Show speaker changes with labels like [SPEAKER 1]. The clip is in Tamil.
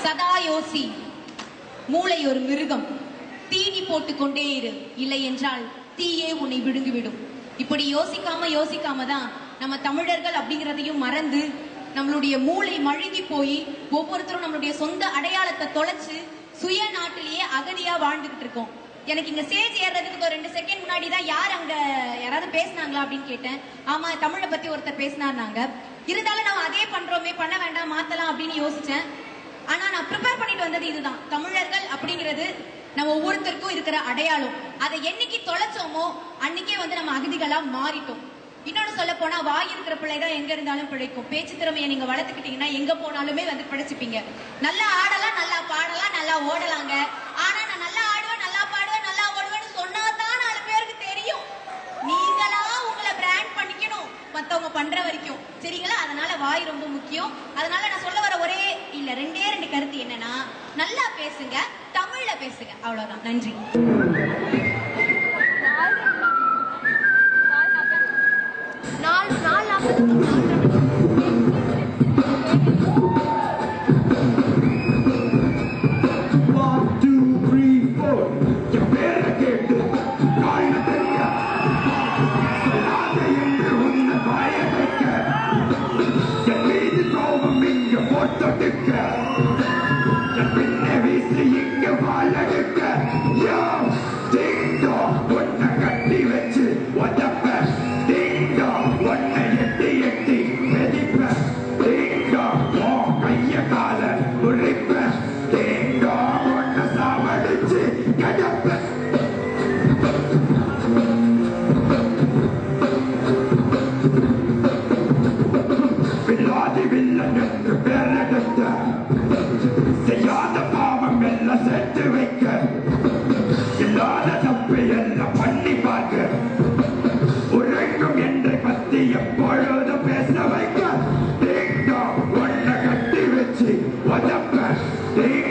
[SPEAKER 1] சதா யோசி, மூளை ஒரு மிருகம், தீனி போட்டுக் கொண்டே இரு, இல்லை என்றால் தீயே உன்னை விழுங்கிவிடும். இப்படி யோசிக்காம தான் நம்ம தமிழர்கள் அப்படிங்கிறதையும் மறந்து நம்மளுடைய மூளை மழுங்கி போய் ஒவ்வொருத்தரும் நம்மளுடைய சொந்த அடையாளத்தை தொலைச்சு சுய நாட்டிலேயே அகதியா வாழ்ந்துகிட்டு இருக்கோம். எனக்கு இங்க ஸ்டேஜ் ஏறதுக்கு ஒரு 2 செகண்ட் முன்னாடி தான் யாராவது பேசினாங்களா அப்படின்னு கேட்டேன். ஆமா, தமிழை பத்தி ஒருத்தர் பேசினாருனாங்க. இருந்தாலும் நம்ம அதே பண்றோமே, பண்ண வேண்டாம், மாத்தலாம் அப்படின்னு யோசிச்சேன். ஆனா நான் ப்ரிப்பேர் பண்ணிட்டு வந்தது இதுதான். தமிழர்கள் அப்படிங்கிறது நம்ம ஒவ்வொருத்தருக்கும் இருக்கிற அடையாளம். அதை என்னைக்கு தொலைச்சோமோ அன்னைக்கே நம்ம அகதிகளா மாறிட்டோம். இன்னொன்னு சொல்ல போனா, வாய் இருக்கிற பிள்ளைதான் எங்க இருந்தாலும் பிழைக்கும். பேச்சு திறமையை நீங்க வளர்த்துக்கிட்டீங்கன்னா எங்க போனாலுமே பிழைச்சிப்பீங்க. நல்லா ஆடலாம், நல்லா பாடலாம், நல்லா ஓடலாங்க. ஆனா நான் நல்லா ஆடுவேன், நல்லா பாடுவேன், நல்லா ஓடுவேன்னு சொன்னாதான் 4 பேருக்கு தெரியும். நீங்களா உங்களை பிராண்ட் பண்ணிக்கணும் மத்தவங்க பண்ற வரைக்கும், சரிங்களா? அதனால வாய் ரொம்ப முக்கியம். அதனால நான் சொல்ல வர ரெண்டே 2 கருத்து என்னன்னா, நல்லா பேசுங்க, தமிழ்ல பேசுங்க, அவ்வளவுதான். நன்றி.
[SPEAKER 2] What the best thing